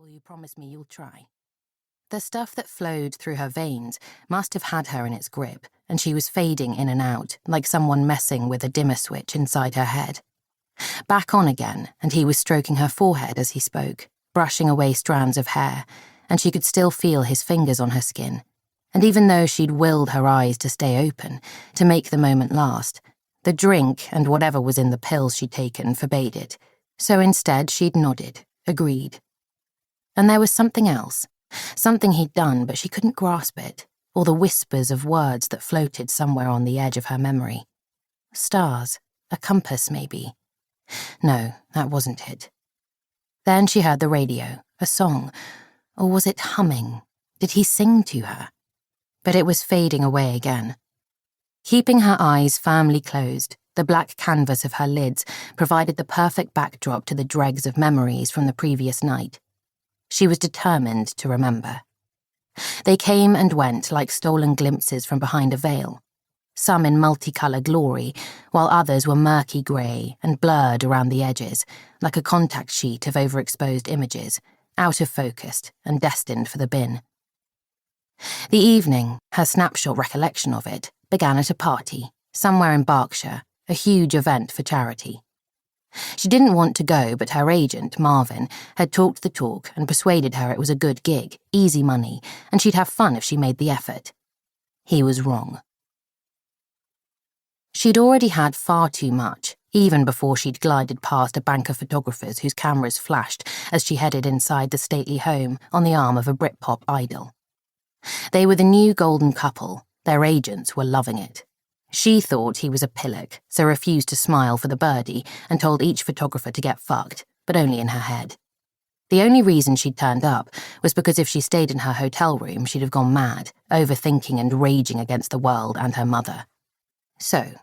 Will you promise me you'll try? The stuff that flowed through her veins must have had her in its grip, and she was fading in and out, like someone messing with a dimmer switch inside her head. Back on again, and he was stroking her forehead as he spoke, brushing away strands of hair, and she could still feel his fingers on her skin. And even though she'd willed her eyes to stay open, to make the moment last, the drink and whatever was in the pills she'd taken forbade it. So instead she'd nodded, agreed. And there was something else, something he'd done, but she couldn't grasp it, or the whispers of words that floated somewhere on the edge of her memory. Stars, a compass maybe. No, that wasn't it. Then she heard the radio, a song, or was it humming? Did he sing to her? But it was fading away again. Keeping her eyes firmly closed, the black canvas of her lids provided the perfect backdrop to the dregs of memories from the previous night. She was determined to remember. They came and went like stolen glimpses from behind a veil, some in multicolour glory, while others were murky grey and blurred around the edges, like a contact sheet of overexposed images, out of focus and destined for the bin. The evening, her snapshot recollection of it, began at a party, somewhere in Berkshire, a huge event for charity. She didn't want to go, but her agent, Marvin, had talked the talk and persuaded her it was a good gig, easy money, and she'd have fun if she made the effort. He was wrong. She'd already had far too much, even before she'd glided past a bank of photographers whose cameras flashed as she headed inside the stately home on the arm of a Britpop idol. They were the new golden couple. Their agents were loving it. She thought he was a pillock, so refused to smile for the birdie and told each photographer to get fucked, but only in her head. The only reason she'd turned up was because if she stayed in her hotel room, she'd have gone mad, overthinking and raging against the world and her mother. So,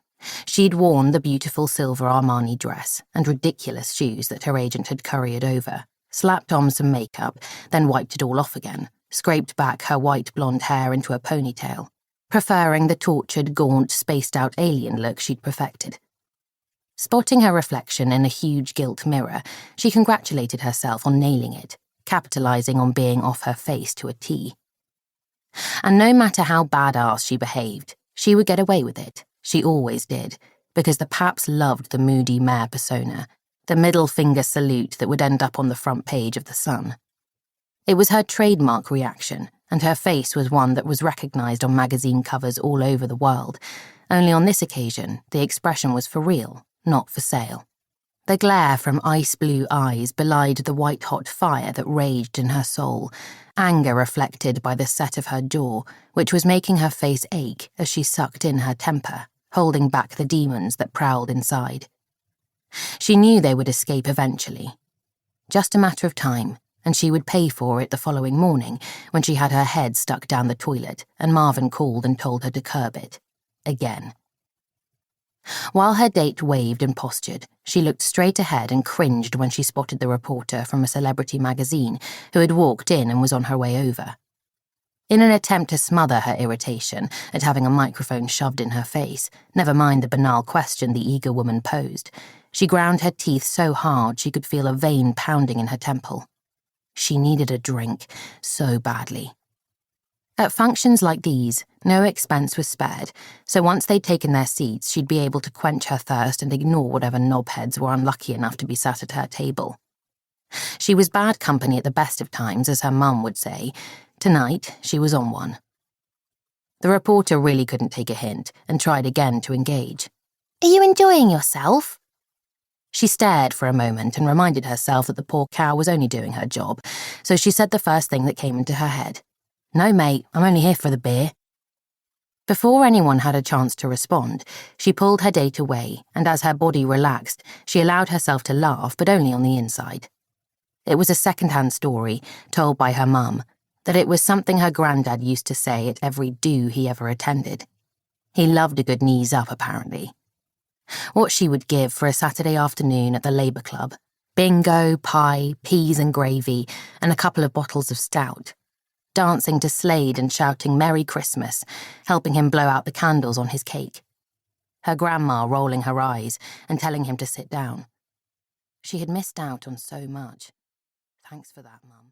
she'd worn the beautiful silver Armani dress and ridiculous shoes that her agent had couriered over, slapped on some makeup, then wiped it all off again, scraped back her white blonde hair into a ponytail, preferring the tortured, gaunt, spaced-out alien look she'd perfected. Spotting her reflection in a huge gilt mirror, she congratulated herself on nailing it, capitalizing on being off her face to a T. And no matter how badass she behaved, she would get away with it. She always did, because the Paps loved the moody mayor persona, the middle finger salute that would end up on the front page of The Sun. It was her trademark reaction, and her face was one that was recognized on magazine covers all over the world. Only on this occasion, the expression was for real, not for sale. The glare from ice-blue eyes belied the white-hot fire that raged in her soul, anger reflected by the set of her jaw, which was making her face ache as she sucked in her temper, holding back the demons that prowled inside. She knew they would escape eventually. Just a matter of time, and she would pay for it the following morning when she had her head stuck down the toilet and Marvin called and told her to curb it. Again. While her date waved and postured, she looked straight ahead and cringed when she spotted the reporter from a celebrity magazine who had walked in and was on her way over. In an attempt to smother her irritation at having a microphone shoved in her face, never mind the banal question the eager woman posed, she ground her teeth so hard she could feel a vein pounding in her temple. She needed a drink so badly. At functions like these, no expense was spared, so once they'd taken their seats, she'd be able to quench her thirst and ignore whatever knobheads were unlucky enough to be sat at her table. She was bad company at the best of times, as her mum would say. Tonight, she was on one. The reporter really couldn't take a hint and tried again to engage. "Are you enjoying yourself?" She stared for a moment and reminded herself that the poor cow was only doing her job, so she said the first thing that came into her head. "No, mate, I'm only here for the beer." Before anyone had a chance to respond, she pulled her date away, and as her body relaxed, she allowed herself to laugh, but only on the inside. It was a second-hand story, told by her mum, that it was something her granddad used to say at every do he ever attended. He loved a good knees up, apparently. What she would give for a Saturday afternoon at the Labour Club. Bingo, pie, peas and gravy, and a couple of bottles of stout. Dancing to Slade and shouting Merry Christmas, helping him blow out the candles on his cake. Her grandma rolling her eyes and telling him to sit down. She had missed out on so much. Thanks for that, Mum.